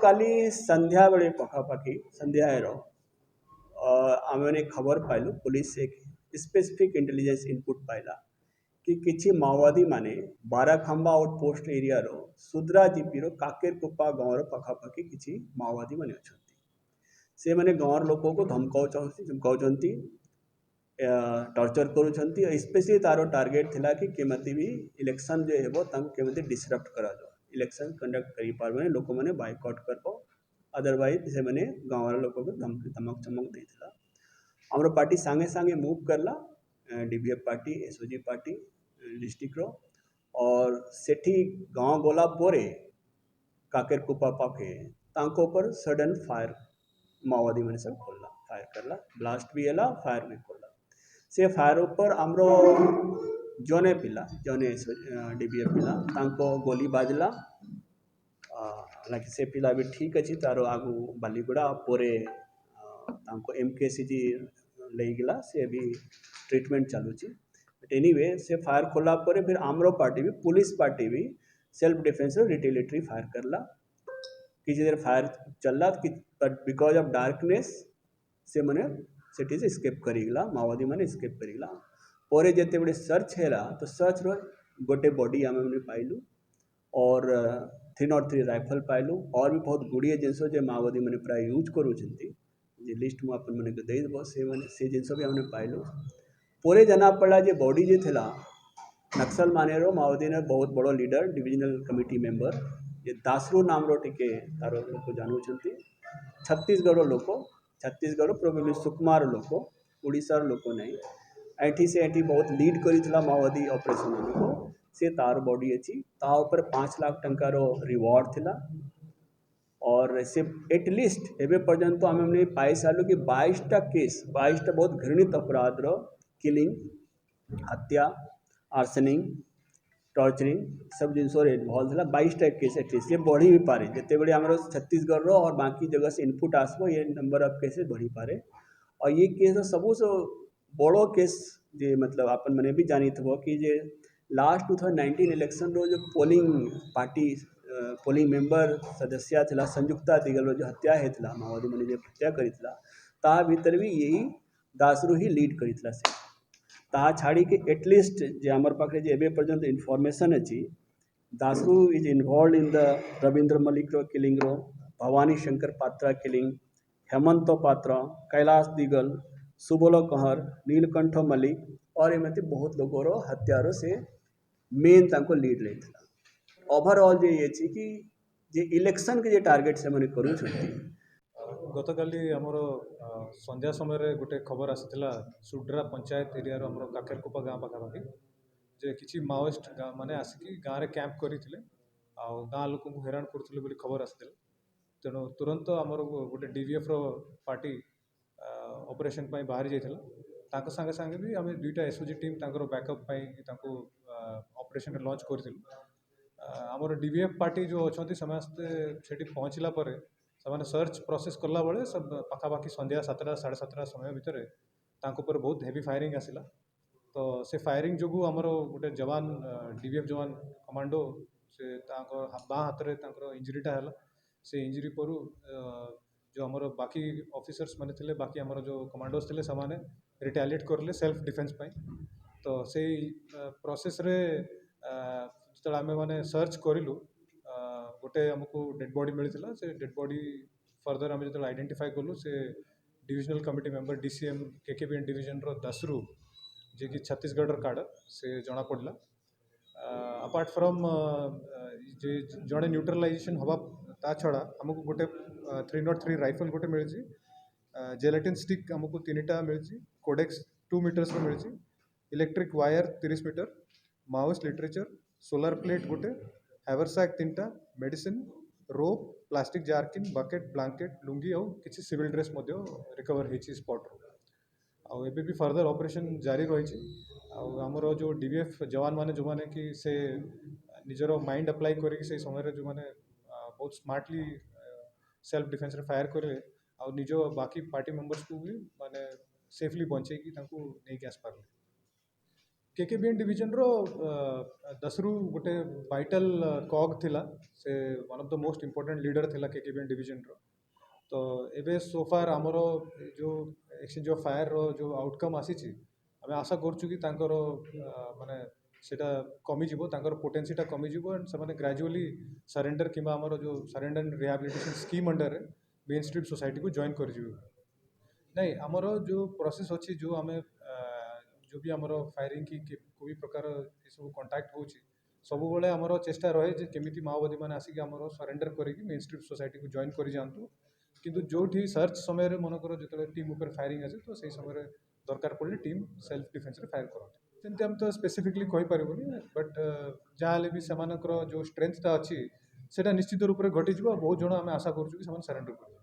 काली संध्या बेले पखापाखि संध्यार आम मैंने खबर पाइलु पुलिस एक स्पेसिफिक इंटेलिजेंस इनपुट पाइला कि किसी माओवादी माने बाराखाम्बा आउटपोस्ट एरिया रो सुद्रा जीपी रो काकेरकुप्पा गाँव पखापाखि किसी माओवादी माने अछंती से माने गाँव लोक को धमकाउछंती टर्चर करूछंती स्पेशली तारो टार्गेट थिला कि केमती भी इलेक्शन जो हेबो तांको केमती डिसरप्ट करा जाओ इलेक्शन कंडक्ट करी पारबे लोक माने बायकॉट करबो अदरवाइज से माने गाँव लोक को धमक चमक देथिला हमरो पार्टी सांगे सांगे मूव करला DBF party SOG party district रो और सेठी गाँव गोला पोरे काकेरकुप्पा पाखे तांको पर सडन फायर माओवादी मैंने सब खोलला फायर करला ब्लास्ट भी हैला फायर भी खोलला से फायर ऊपर आमरो जने पिला जने डीबीएफ पिला तांको गोली बाजला हालांकि से पिला भी ठीक अच्छी तारो आगु बालीगुड़ा पोरे तांको एमकेसीजी ले गला से अभी ट्रीटमेंट चालू छी बट एनीवे से फायर खोला पर फिर आमरो पार्टी भी पुलिस पार्टी भी सेल्फ डिफेंस रिटेलिटरी फायर करला किसी देर फायर चलला बट बिकॉज ऑफ डार्कनेस से मैंने सेठी से स्केप करीगला माओवादी मैंने स्केप करीगला पर जिते बड़े सर्च है तो सर्च रो गोटे बॉडी आम मैंने पाइलु और 303 राइफल पाइलु और भी बहुत गुड़िए जिनस जो माओवादी मैंने प्राय यूज करूँ लिस्ट में अपन मैंने देदेव से जिनस भी हमने पाइलु पूरे जना पड़ा जे बॉडी जो थिला नक्सल मानेरो माओवादी ने बहुत बड़ो लीडर डिविजनल कमिटी मेंबर ये दासरू नाम रो टिके तारो लोक जानू छत्तीसगढ़ लोक छत्तीसगढ़ प्रोबेबली सुकुमार लोक उड़ीसार लोक नहीं ऐठी से ऐठी बहुत लीड करी माओवादी ऑपरेशन को से तार बॉडी अच्छी ता ऊपर 5 लाख टंकार रिवार्ड थिला और से एटलिस्ट एवं पर्यंत आम हमने पाई सारू कि 22टा केस 22टा बहुत घृणित अपराध रो किलिंग हत्या आर्सनिंग टर्चरिंग सब जिनस इनवल्व था 22टा केस एटलिस्ट ये बढ़ी भी पारे जिते बड़े आम छत्तीसगढ़ रो और बाकी जगह से इनपुट आसबो ये नंबर ऑफ केसेस बढ़ी पारे और ये केस सबू से बड़ो केस जे मतलब अपन मैंने भी जानी थो कि जे लास्ट 2019 इलेक्शन रो जो पोलिंग पार्टी पोलिंग मेंबर सदस्य थिला संयुक्ता दिगल जो हत्या होता माओवादी मैंने जो हत्या करी ता भीतर भी यही दासरू ही लीड करी से ता छाड़ी के एटलिस्ट जे हमारे पाखे जे एबे पर्यंत इनफॉर्मेशन अच्छी दासरू is involved in the Ravindra Malik रो किलिंग रो भवानी शंकर पात्रा किलिंग हेमंत पात्रा कैलाश दिगल सुबोलो कहर नीलकंठ मलिक और एमती बहुत लोगों रो हत्यारों से मेन तांको लीड लेता ओवरऑल जे ये कि जे इलेक्शन के जे टार्गेट से मैंने करू छथि गत काली आमर संध्या समय गोटे खबर आसाला सुड्रा पंचायत एरिया आम काकेरकुप्पा गाँव पाखापाखि जे किसी माओइस्ट माने आसिकी गाँव में कैंप करते गाँ लोक हैरान करुले खबर आसाला तेणु तुरंत आमर गोटे डीवीएफ रो पार्टी ऑपरेशन बाहरी जाता सागे सागे भी आम 2टा SOG team backup operation launch करूँ आमर डीवीएफ पार्टी जो अच्छा समस्ते से पहुँचला से सर्च प्रोसेस कला बेले सब पाखापाखि संध्या 7टा 7:30 समय भितर पर बहुत हेवी फायरिंग आसला तो से फायरिंग जो आमर गोटे जवान डीवीएफ जवान कमांडो से बाँ हाथ में इंजरीटा है से इंजरी पर जो आमर बाकी ऑफिसर्स माने थे बाकी आमर जो कमांडोज थे से रिटेलिएट करले सेल्फ डिफेन्स तो से प्रोसेस रे जो आम मैंने सर्च करूँ गोटे आमको डेड बॉडी मिलता से डेड बॉडी फर्दर आम जो आइडेंटिफाई कलु से divisional committee member DCM KKBN division रो दासरू जे कि छत्तीसगढ़ कार्डर से जना पड़ा अपार्ट फ्रॉम जे जड़े न्यूट्रलाइजेशन हवा ता छड़ा आमको गोटे 303 राइफल गोटे मिली जेलेटिन स्टिक आमको 3टा मिली कोडेक्स 2 मीटर्स मिली electric wire 30 metre Maoist literature solar plate गोटे हैवरसैक 3टा medicine rope plastic jerrican bucket blanket lungi और किसी सिविल ड्रेस रिकवर होती स्पॉट आबे भी फर्दर ऑपरेशन जारी रही आमर जो डीवीएफ जवान माने जो माने कि से निजर माइंड अप्लाई करके से समय जो माने बहुत स्मार्टली सेल्फ डिफेन्स रे फायर करे और निज बाकी पार्टी मेंबर्स को भी माने सेफली बचे कि नहीं आस पारे केकेबीएन डिवीजन रो 10 रु गोटे वाइटल कॉग थिला से one of the most important leader थिला केकेबीएन डिवीजन रो तो एबे सोफार आमर जो एक्सचेंज ऑफ फायर रो जो आउटकम आसीची आमे आशा करछु कि तांकर माने सेटा कमी जिवो तांकर पोटेंसीटा कमी जिवो एंड से माने ग्रेजुअली सरेंडर किबा आमर जो surrender and rehabilitation scheme under main stream society को जॉइन कर जिवो नहीं आमर जो प्रोसेस अच्छी जो आम जो भी आमर फायरिंग की कोई प्रकार ये सब कंटाक्ट हो सब बेले आमर चेष्टा रहे जे केमिति माओवादी मैंने आसिक आमर सरेंडर करके मेन स्ट्रीम सोसाइटी को जॉइन कर जातु किंतु जो ठीक समय मनकर जो टीम उपर फायरिंग आसे तो सही समय दरकार पड़े टीम सेल्फ डिफेन्स फायर करते सेमती आम तो स्पेसिफिकली कहीपरबुनि बट जहाँ भी से जो स्ट्रेंथटा अच्छी से निश्चित रूप से घटी बहुत जन आम आशा करूँ कि सरेंडर कर